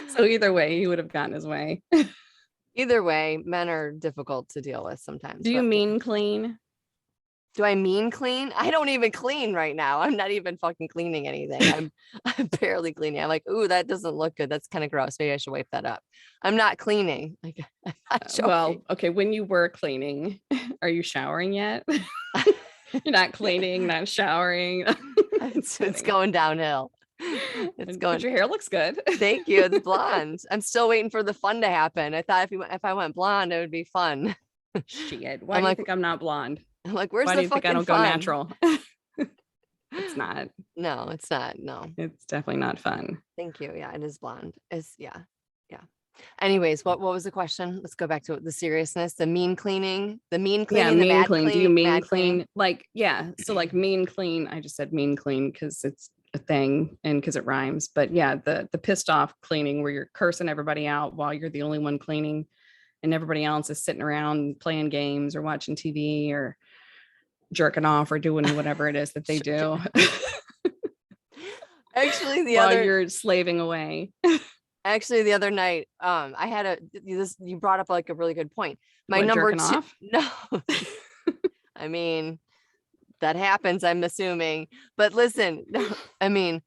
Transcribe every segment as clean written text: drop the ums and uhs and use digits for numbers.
So either way, he would have gotten his way. Either way, men are difficult to deal with sometimes. Do you mean clean? Do I mean clean? I don't even clean right now. I'm not even fucking cleaning anything. I'm barely cleaning. I'm like, ooh, that doesn't look good. That's kind of gross. Maybe I should wipe that up. I'm not cleaning. Like, I'm not joking. Well, okay. When you were cleaning, are you showering yet? You're not cleaning, not showering. It's going downhill. It's going. But your hair looks good. Thank you. It's blonde. I'm still waiting for the fun to happen. I thought if I went blonde, it would be fun. Shit. Why do you think I'm not blonde? I'm like, where's Why the do you fucking think I don't fun? go natural? It's not. No, it's not. No. It's definitely not fun. Thank you. Yeah, it is blonde. It's yeah. Anyways, what was the question? Let's go back to the seriousness, the mean cleaning, the mean cleaning, yeah, the mean mad clean. clean. Do you mean clean? clean? Like, yeah. So like mean clean. I just said mean clean because it's a thing and because it rhymes. But yeah, the pissed off cleaning where you're cursing everybody out while you're the only one cleaning and everybody else is sitting around playing games or watching TV or jerking off or doing whatever it is that they do. Actually, while you're slaving away. Actually, the other night, I had you brought up like a really good point. My number two, off? No, I mean, that happens, I'm assuming, but listen, I mean,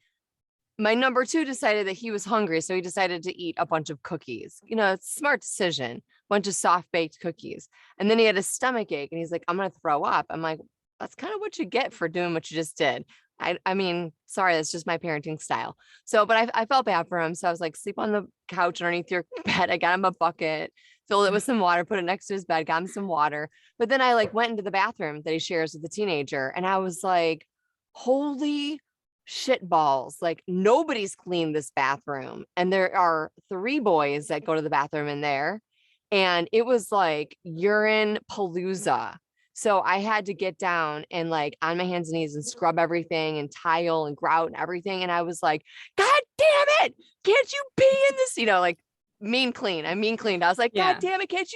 my number two decided that he was hungry. So he decided to eat a bunch of cookies, it's a smart decision, bunch of soft baked cookies. And then he had a stomach ache and he's like, I'm going to throw up. I'm like, that's kind of what you get for doing what you just did. I mean, sorry, that's just my parenting style. So, but I felt bad for him. So I was like, sleep on the couch underneath your bed. I got him a bucket, filled it with some water, put it next to his bed, got him some water. But then I like went into the bathroom that he shares with the teenager. And I was like, holy shit balls. Like nobody's cleaned this bathroom. And there are 3 boys that go to the bathroom in there. And it was like urine palooza. So I had to get down and like on my hands and knees and scrub everything and tile and grout and everything. And I was like, God damn it. Can't you pee in this? Like mean clean. I mean cleaned. I was like, God damn it. Can't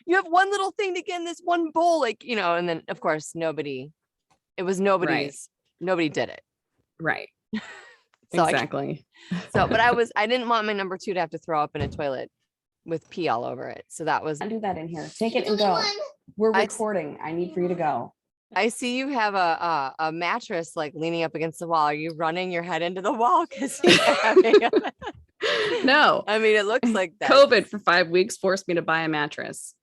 you have one little thing to get in this one bowl? Like, and then of course, nobody did it. Right. So exactly. But I didn't want my number 2 to have to throw up in a toilet with pee all over it. So that was. I'll do that in here. Take it and go. We're recording. I need for you to go. I see you have a mattress like leaning up against the wall. Are you running your head into the wall? No. I mean, it looks like that. COVID for 5 weeks forced me to buy a mattress.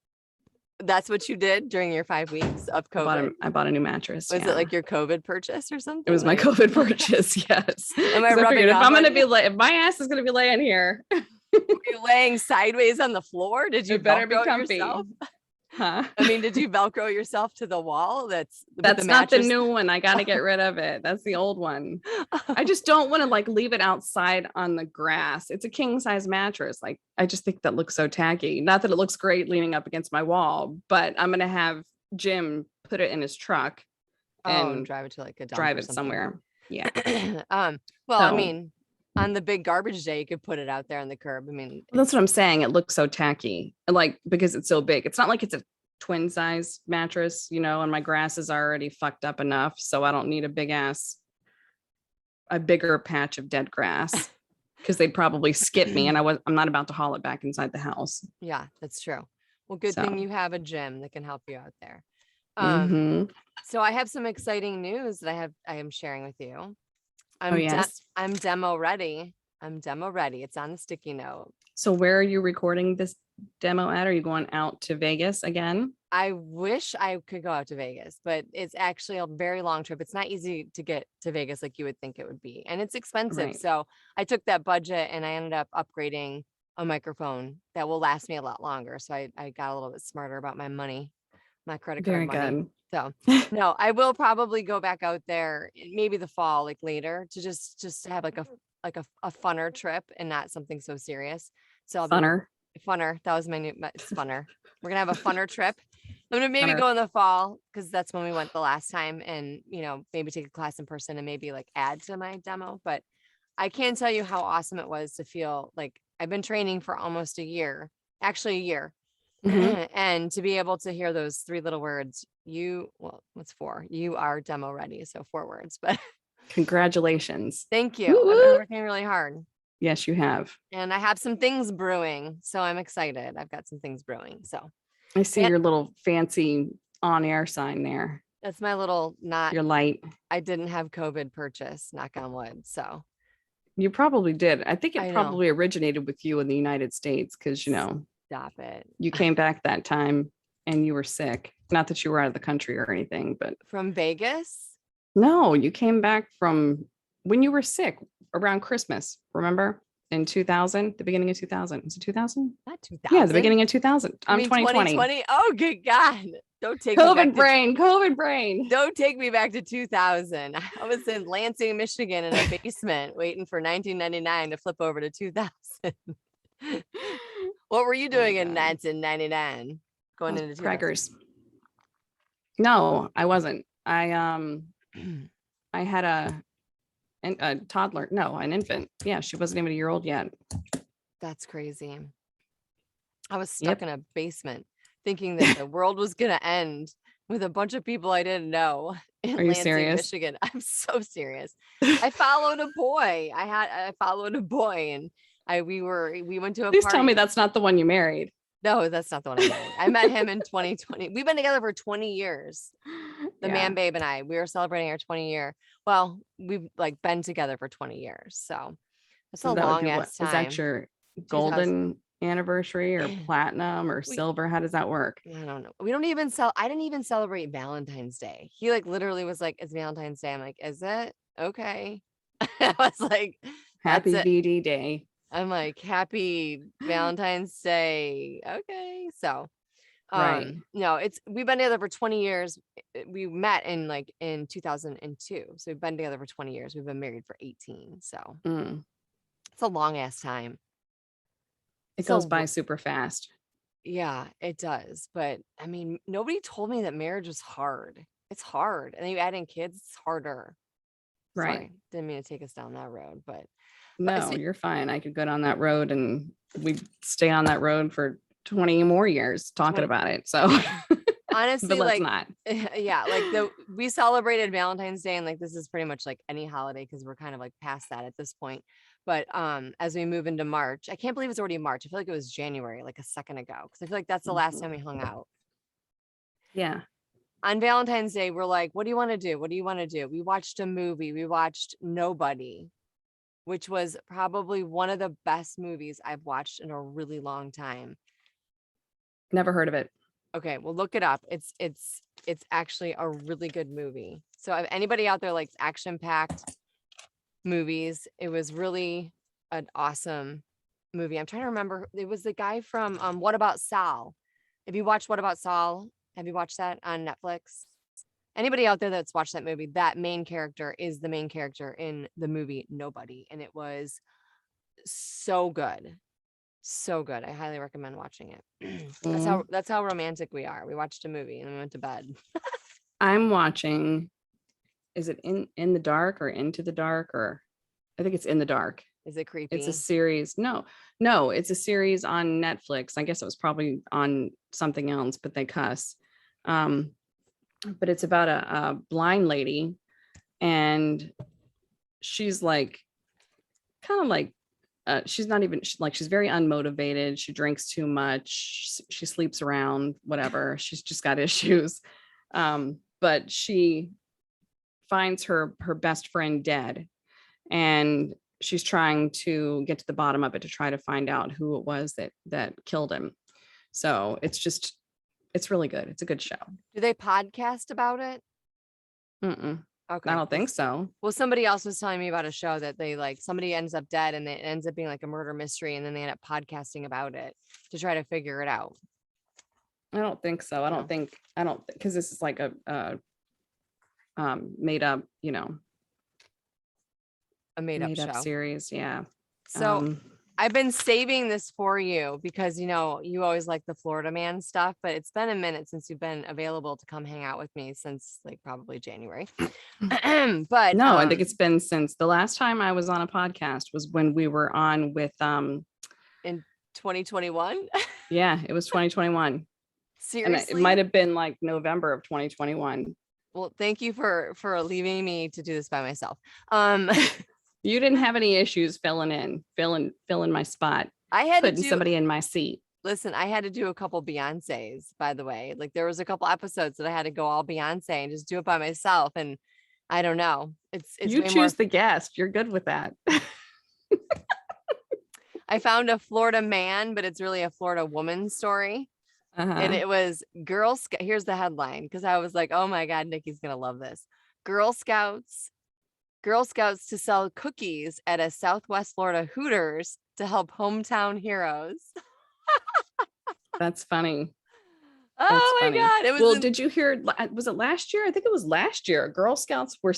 That's what you did during your 5 weeks of COVID. I bought a new mattress. Was it like your COVID purchase or something? It was my COVID purchase. Yes. Am I rubbing if I'm going to be if my ass is going to be laying here. Were you laying sideways on the floor? Did you better be comfy? Yourself? Huh? I mean, did you Velcro yourself to the wall? That's not the new one. I got to get rid of it. That's the old one. I just don't want to like leave it outside on the grass. It's a king size mattress. Like, I just think that looks so tacky. Not that it looks great leaning up against my wall, but I'm going to have Jim put it in his truck and drive it to like a dump drive it somewhere. Yeah. I mean, on the big garbage day, you could put it out there on the curb. I mean, that's what I'm saying. It looks so tacky, like because it's so big. It's not like it's a twin size mattress, and my grass is already fucked up enough, so I don't need a bigger patch of dead grass because they'd probably skip me, and I'm not about to haul it back inside the house. Yeah, that's true. Well, good thing you have a gym that can help you out there. So I have some exciting news that I am sharing with you. I'm demo ready. It's on the sticky note. So where are you recording this demo at? Are you going out to Vegas again? I wish I could go out to Vegas, but it's actually a very long trip. It's not easy to get to Vegas like you would think it would be. And it's expensive. Right. So I took that budget and I ended up upgrading a microphone that will last me a lot longer. So I got a little bit smarter about my money, my credit card money. Very good. So no, I will probably go back out there maybe the fall, like later, to just to have like a funner trip and not something so serious. So funner. That was it's funner. We're gonna have a funner trip. I'm gonna maybe go in the fall because that's when we went the last time, and maybe take a class in person and maybe like add to my demo. But I can't tell you how awesome it was to feel like I've been training for almost a year. Mm-hmm. And to be able to hear those 3 little words, what's 4? You are demo ready. So 4 words, but congratulations. Thank you. Woo-hoo. I've been working really hard. Yes, you have. And I have some things brewing, so I'm excited. I've got some things brewing. So I see and your little fancy on-air sign there. that's my little not. Your light. I didn't have COVID purchase. Knock on wood. So You probably did. I think it I know. probably originated with you in the United States because, Stop it. you came back that time and you were sick. Not that you were out of the country or anything, but From Vegas. no, you came back from when you were sick around Christmas. Remember in 2000, the beginning of 2000. Was it 2000? Not Yeah, the 2000. beginning of 2000. I I'm mean 2020. 2020. Oh, good God. Don't take me back COVID to brain, COVID brain. Don't take me back to 2000. I was in Lansing, Michigan in a basement waiting for 1999 to flip over to 2000. What were you doing in God. 1999? Going into 2000? Crackers. No, I wasn't. I had a toddler. No, an infant. Yeah, she wasn't even a year old yet. That's crazy. I was Yep. stuck in a basement thinking that the world was going to end with a bunch of people I didn't know in Are you Lansing, serious? Michigan. I'm so serious. I followed a boy. I followed a boy and we went to a Please party. tell me that's not the one you married. No, that's not the one I married. I met him in 2020. We've been together for 20 years. The man babe and I, we were celebrating our 20 year. Well, we've like been together for 20 years. So that's a long ass time. Is that your golden anniversary or platinum or We- silver? How does that work? I don't know. I didn't even celebrate Valentine's Day. He like literally was like, it's Valentine's Day. I'm like, is it? Okay. I was like, Happy that's it. VD Day. I'm like, happy Valentine's Day. Okay. So Right. no, we've been together for 20 years. We met in 2002. So we've been together for 20 years. We've been married for 18. So it's a long ass time. It goes by super fast. Yeah, it does. But I mean, nobody told me that marriage was hard. It's hard. And then you add in kids, it's harder. Right. Sorry, didn't mean to take us down that road, but no, you're fine. I could go down that road and we'd stay on that road for 20 more years talking about it. So honestly, but let's like not. Yeah, like we celebrated Valentine's Day and like this is pretty much like any holiday because we're kind of like past that at this point. But as we move into March, I can't believe it's already March. I feel like it was January, like a second ago, because I feel like that's the last time we hung out. Yeah. On Valentine's Day, we're like, what do you want to do? What do you want to do? We watched a movie. We watched Nobody, which was probably one of the best movies I've watched in a really long time. Never heard of it. Okay, well, look it up. It's actually a really good movie. So if anybody out there likes action-packed movies, it was really an awesome movie. I'm trying to remember. It was the guy from What About Sal? If you watched What About Sal, have you watched that on Netflix? Anybody out there that's watched that movie, that main character is the main character in the movie Nobody, and it was so good. So good. I highly recommend watching it. That's how romantic we are. We watched a movie and then we went to bed. I'm watching, is it in the dark or Into the Dark, or I think it's In the Dark. Is it creepy? It's a series. No, it's a series on Netflix. I guess it was probably on something else, but they cuss. But it's about a blind lady, and she's like kind of like she's not even she's very unmotivated. She drinks too much. She sleeps around, whatever. She's just got issues. But she finds her best friend dead, and she's trying to get to the bottom of it to try to find out who it was that killed him. So it's really good. It's a good show. Do they podcast about it? Mm-mm. Okay. I don't think so. Well, somebody else was telling me about a show that they like somebody ends up dead and it ends up being like a murder mystery, and then they end up podcasting about it to try to figure it out. I don't think so. I don't think because this is like a made up, a made up show series. Yeah. So I've been saving this for you because, you always like the Florida man stuff, but it's been a minute since you've been available to come hang out with me since like probably January. But no, I think it's been since the last time I was on a podcast was when we were on with in 2021. Yeah, it was 2021. Seriously? And it might have been like November of 2021. Well, thank you for leaving me to do this by myself. You didn't have any issues filling my spot, I had to putting do, somebody in my seat. listen, I had to do a couple Beyoncés, by the way. Like there was a couple episodes that I had to go all Beyonce and just do it by myself. And I don't know. It's You way more. choose the guest. You're good with that. I found a Florida man, but it's really a Florida woman story. And it was Girl Scout. Here's the headline, because I was like, oh my God, Nikki's gonna love this. Girl Scouts to sell cookies at a Southwest Florida Hooters to help hometown heroes. That's funny. Oh my funny. God. It was Well, did you hear, was it last year? I think it was last year. Girl Scouts were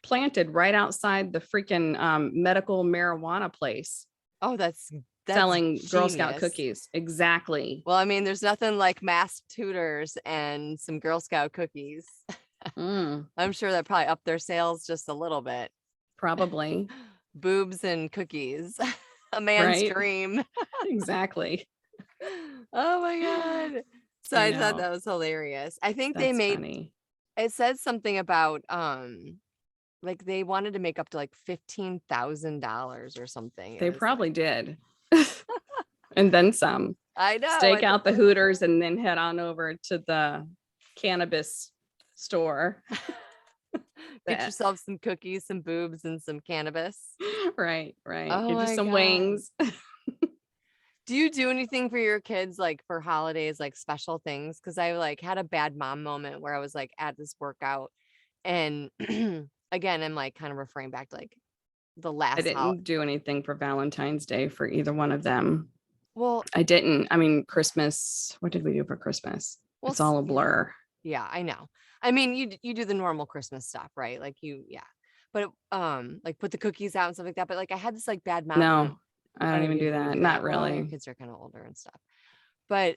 planted right outside the freaking medical marijuana place. Oh, that's selling genius. Girl Scout cookies. Exactly. Well, I mean, there's nothing like masked Hooters and some Girl Scout cookies. I'm sure that probably upped their sales just a little bit. Probably. Boobs and cookies. A man's dream. Exactly. Oh my God. So I thought that was hilarious. I think they made funny. It said something about like they wanted to make up to like $15,000 or something. They probably did. And then some. I know. Stake out the Hooters and then head on over to the cannabis store. Get yourself some cookies, some boobs, and some cannabis. Right. Oh Get you some wings. Do you do anything for your kids, like for holidays, like special things? Because I like had a bad mom moment where I was like at this workout, and again, I'm like kind of referring back to like the last. I didn't do anything for Valentine's Day for either one of them. Well, I didn't. I mean, Christmas. What did we do for Christmas? Well, it's all a blur. Yeah, I know. I mean, you do the normal Christmas stuff, right? Like but like put the cookies out and stuff like that. But like I had this like bad mom. No, I don't even do that. Not really. Your kids are kind of older and stuff. But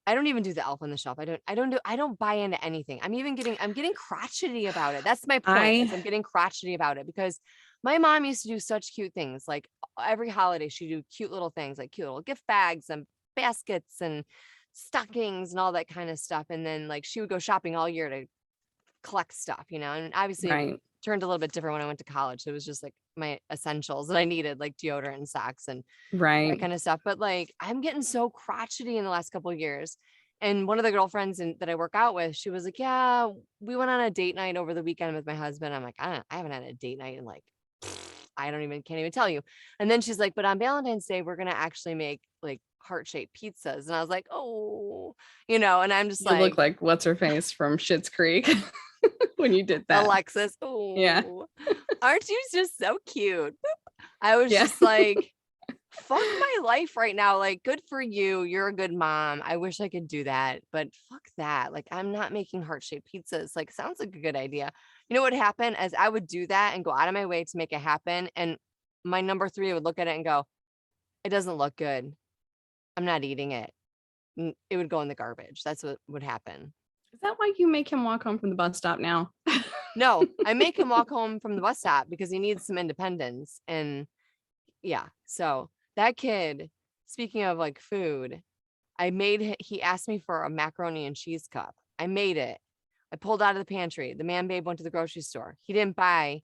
I don't even do the elf on the shelf. I don't buy into anything. I'm getting crotchety about it. That's my point. I'm getting crotchety about it because my mom used to do such cute things. Like every holiday, she'd do cute little things, like cute little gift bags and baskets and stockings and all that kind of stuff. And then like she would go shopping all year to collect stuff, and obviously it turned a little bit different when I went to college. It was just like my essentials that I needed, like deodorant and socks and that kind of stuff. But like I'm getting so crotchety in the last couple of years. And one of the girlfriends that I work out with, she was like, yeah, we went on a date night over the weekend with my husband. I'm like, I haven't had a date night in like, can't even tell you. And then she's like, but on Valentine's Day, we're going to actually make like heart-shaped pizzas. And I was like, oh, and I'm just you look like what's her face from Schitt's Creek when you did that. Alexis. Oh, yeah. Aren't you just so cute? I was just like, fuck my life right now. Like, good for you. You're a good mom. I wish I could do that, but fuck that. Like, I'm not making heart-shaped pizzas. Like, sounds like a good idea. You know what happened as I would do that and go out of my way to make it happen. And my number 3 would look at it and go, it doesn't look good. I'm not eating it. It would go in the garbage. That's what would happen. Is that why you make him walk home from the bus stop now? No, I make him walk home from the bus stop because he needs some independence. And yeah, so that kid, speaking of like food, he asked me for a macaroni and cheese cup. I made it. I pulled out of the pantry. The man babe went to the grocery store. He didn't buy.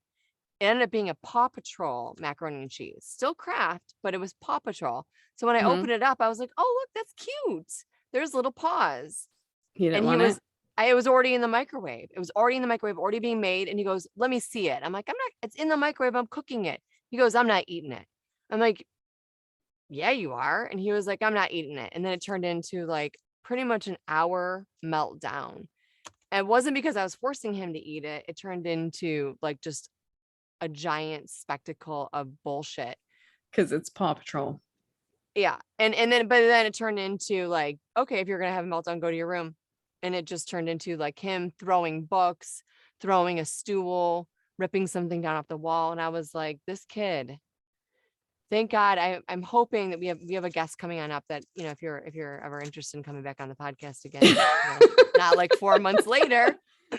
It ended up being a Paw Patrol macaroni and cheese. Still Kraft, but it was Paw Patrol. So when I opened it up, I was like, oh, look, that's cute. There's little paws. He didn't want it? It was already in the microwave. It was already in the microwave, already being made. And he goes, let me see it. I'm like, it's in the microwave. I'm cooking it. He goes, I'm not eating it. I'm like, yeah, you are. And he was like, I'm not eating it. And then it turned into like pretty much an hour meltdown. And it wasn't because I was forcing him to eat it. It turned into like just a giant spectacle of bullshit. Because it's Paw Patrol. Yeah. But then it turned into like, okay, if you're going to have a meltdown, go to your room. And it just turned into like him throwing books, throwing a stool, ripping something down off the wall. And I was like, this kid, thank God. I'm hoping that we have a guest coming on up that, if you're ever interested in coming back on the podcast again, not like 4 months later.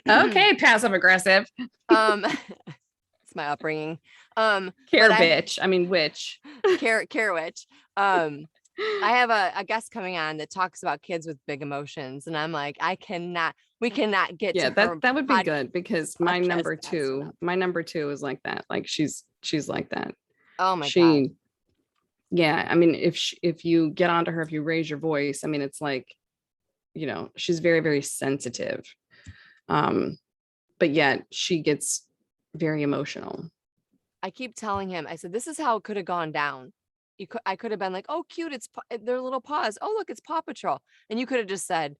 Okay. Passive aggressive. It's my upbringing. Witch. Care witch. I have a guest coming on that talks about kids with big emotions. And I'm like, I cannot, We cannot get Yeah, to her. that would be good because my podcast number fast two, enough. my number two is like that. Like she's like that. Oh my God. She, yeah. I mean, if you get onto her, if you raise your voice, I mean, it's like, you know, she's very, very sensitive. But yet she gets very emotional. I keep telling him, I said, this is how it could have gone down. I could have been like, oh, cute. It's their little paws. Oh, look, it's Paw Patrol. And you could have just said,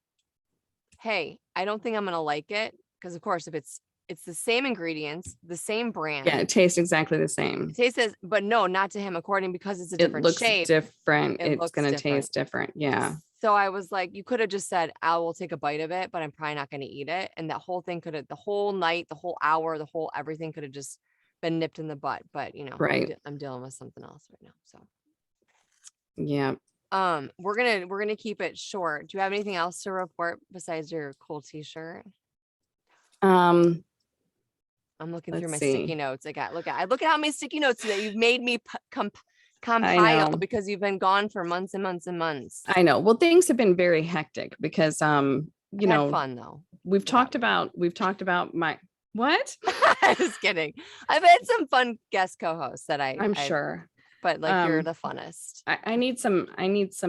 hey, I don't think I'm going to like it. Because of course, if it's the same ingredients, the same brand. Yeah, it tastes exactly the same. It tastes, but no, not to him, because it's a It different looks shape. different. It It's looks going to different. taste different. Yeah. So I was like, you could have just said, I will take a bite of it, but I'm probably not going to eat it. And that whole thing the whole night, the whole hour, the whole everything could have just been nipped in the butt. But, you know, Right. I'm dealing with something else right now. So, yeah. we're going to keep it short. Do you have anything else to report besides your cool t-shirt? I'm looking through my sticky notes. I look at how many sticky notes that you've made me compile because you've been gone for months and months and months. I know. Well, things have been very hectic because you know, fun though. We've talked about my what? I was kidding. I've had some fun guest co-hosts that I'm sure. But like you're the funnest. I need some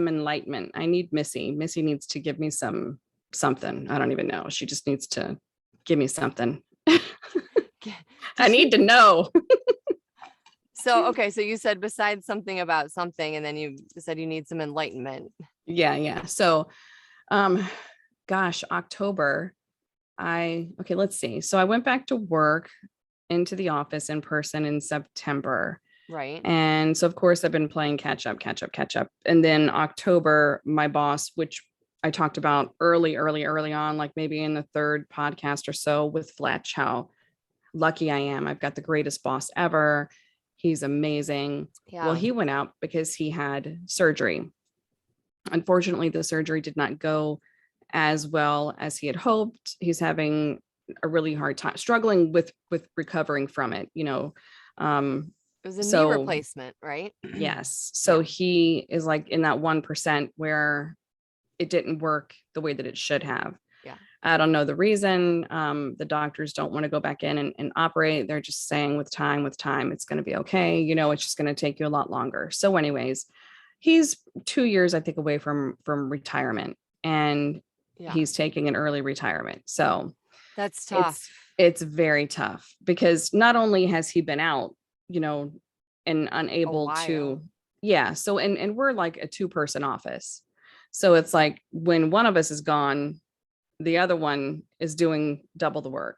enlightenment. I need Missy. Missy needs to give me something. I don't even know. She just needs to give me something. I need to know. So, okay. So you said besides something about something, and then you said you need some enlightenment. Yeah. So, gosh, October, let's see. So I went back to work into the office in person in September. Right. And so, of course, I've been playing catch up. And then October, my boss, which I talked about early on, like maybe in the third podcast or so with Fletch, how lucky I am. I've got the greatest boss ever. He's amazing. Yeah. Well, he went out because he had surgery. Unfortunately, the surgery did not go as well as he had hoped. He's having a really hard time struggling with recovering from it, you know. It was a knee replacement, right? Yes. So he is like in that 1% where it didn't work the way that it should have. Yeah. I don't know the reason. The doctors don't want to go back in and operate. They're just saying with time, it's going to be okay. You know, it's just going to take you a lot longer. So anyways, he's 2 years, I think, away from retirement, and he's taking an early retirement. So that's tough. It's very tough because not only has he been out, you know, and unable to, so, and we're like a 2-person office. So it's like when one of us is gone, the other one is doing double the work.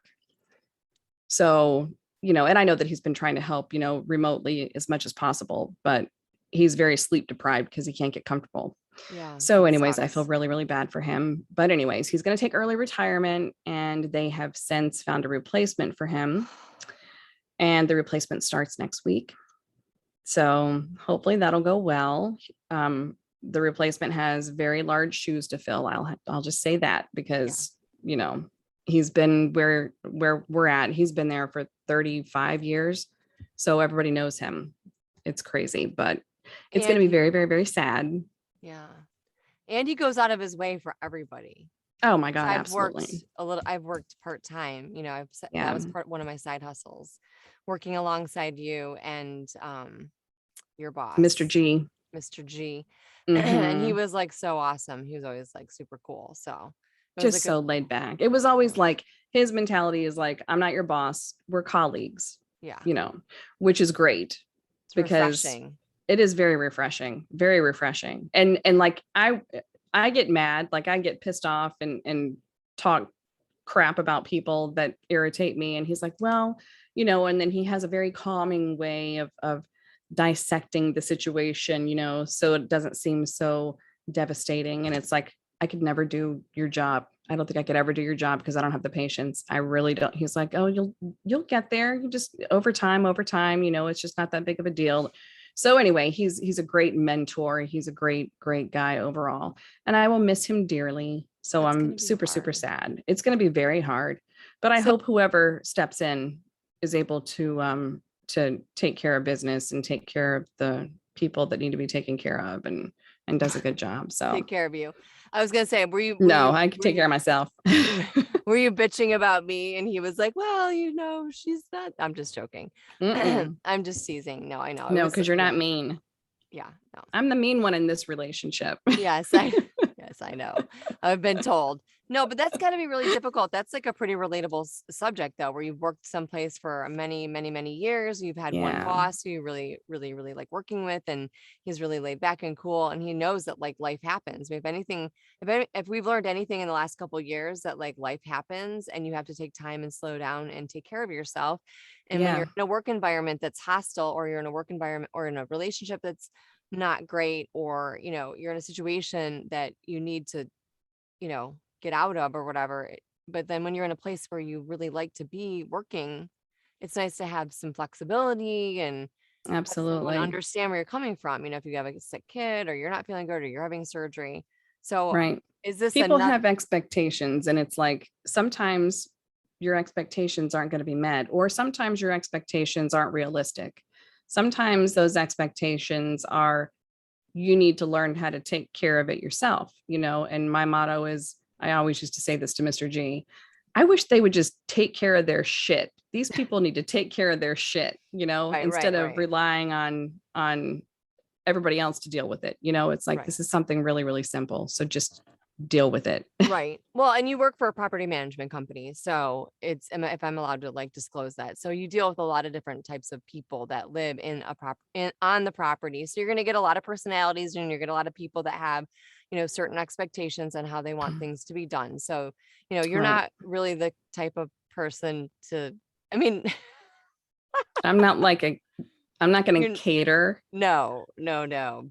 So, you know, and I know that he's been trying to help, you know, remotely as much as possible, but he's very sleep deprived because he can't get comfortable. Yeah. So anyways, sucks. I feel really, really bad for him. But anyways, he's going to take early retirement, and they have since found a replacement for him. And the replacement starts next week. So hopefully that'll go well. The replacement has very large shoes to fill. I'll just say that because, you know, he's been where we're at. He's been there for 35 years. So everybody knows him. It's crazy, but it's going to be very, very, very sad. Yeah. And he goes out of his way for everybody. Oh my God. Absolutely. I've worked part-time, you know, that was one of my side hustles, working alongside you and, your boss, Mr. G. Mm-hmm. And he was like so awesome. He was always like super cool. So just like so laid back. It was always like his mentality is like, I'm not your boss. We're colleagues. Yeah. You know, which is great because refreshing. It is very refreshing, very refreshing. And like, I get mad, like I get pissed off and talk crap about people that irritate me. And he's like, well, you know, and then he has a very calming way of dissecting the situation, you know, so it doesn't seem so devastating. And it's like, I could never do your job. I don't think I could ever do your job because I don't have the patience. I really don't. He's like, oh, you'll get there. You just over time, you know, it's just not that big of a deal. So anyway, he's a great mentor. He's a great guy overall. And I will miss him dearly. So I'm super sad. It's going to be very hard, but I hope whoever steps in is able to take care of business and take care of the people that need to be taken care of and does a good job. So Take care of you. I was gonna say, no, I can take care of myself. were you bitching about me? And he was like, well, she's not. I'm just joking. I'm just teasing. No, I know. It No, was, because you're not mean. yeah, no. I'm the mean one in this relationship. Yes, yes, I know. I've been told. No, but that's got to be really difficult. That's like a pretty relatable subject, though, where you've worked someplace for many, many, many years. You've had one Yeah. boss who you really, really, really like working with, and he's really laid back and cool. And he knows that like life happens. If anything, if we've learned anything in the last couple of years, that like life happens, and you have to take time and slow down and take care of yourself. And when Yeah. you're in a work environment that's hostile, or you're in a work environment or in a relationship that's not great, or you're in a situation that you need to get out of or whatever, but then when you're in a place where you really like to be working, it's nice to have some flexibility and have someone Absolutely. understand where you're coming from, if you have a sick kid or you're not feeling good or you're having surgery. So Right. is this People enough? have expectations, and it's like sometimes your expectations aren't going to be met, or sometimes your expectations aren't realistic. Sometimes those expectations are, you need to learn how to take care of it yourself, and my motto is, I always used to say this to Mr. G, I wish they would just take care of their shit. These people need to take care of their shit, instead of relying on everybody else to deal with it. It's like, this is something really, really simple. So just deal with it. Right. Well, and you work for a property management company. So if I'm allowed to like disclose that. So you deal with a lot of different types of people that live on the property. So you're going to get a lot of personalities, and you're going to get a lot of people that have, certain expectations on how they want things to be done. So, you're not really the type of person I mean, I'm not going to cater. No.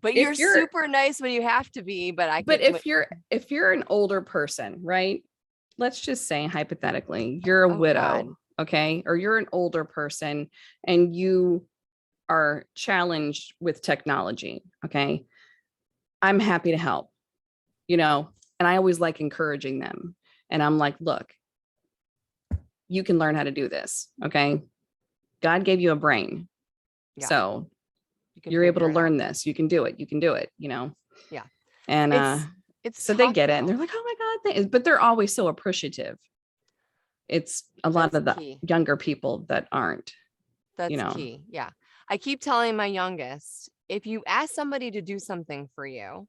But you're super nice when you have to be. But if you're an older person, right? Let's just say hypothetically, you're a widow, God. Okay? Or you're an older person and you are challenged with technology. Okay. I'm happy to help, and I always like encouraging them. And I'm like, look, you can learn how to do this. Okay. God gave you a brain. Yeah. So you're able to learn this. You can do it. Yeah. And it's so tough, they get it. And they're like, oh my God. But they're always so appreciative. It's a lot of the younger people that aren't. That's key. Yeah. I keep telling my youngest, if you ask somebody to do something for you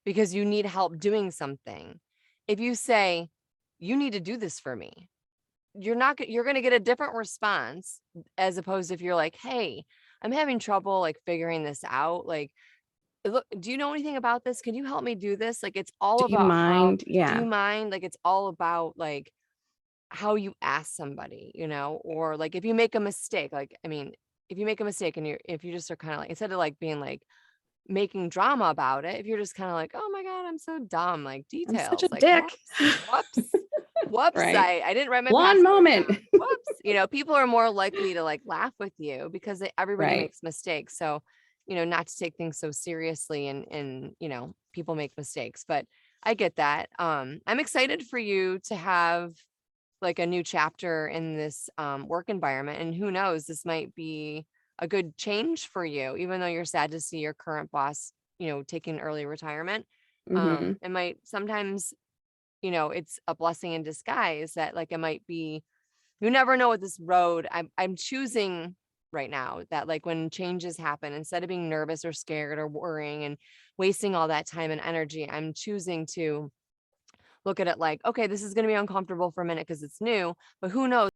because you need help doing something, if you say, you need to do this for me, you're going to get a different response, as opposed to if you're like, hey, I'm having trouble like figuring this out. Like, look, do you know anything about this? Can you help me do this? Like, it's all about how, do you mind? Like, it's all about like how you ask somebody, or like if you make a mistake, like, I mean, if you make a mistake and if you just are kind of like, instead of like being like making drama about it, if you're just kind of like, oh my God, I'm so dumb, like details, I'm such a like, dick. Whoops. Right. I didn't write my one moment. Whoops. People are more likely to like laugh with you because everybody makes mistakes. So, not to take things so seriously, and people make mistakes, but I get that. I'm excited for you to have like a new chapter in this work environment, and who knows, this might be a good change for you, even though you're sad to see your current boss, taking early retirement. It might sometimes, it's a blessing in disguise that like, it might be, you never know what this road I'm choosing right now, that like when changes happen, instead of being nervous or scared or worrying and wasting all that time and energy, I'm choosing to look at it like, okay, this is going to be uncomfortable for a minute because it's new, but who knows?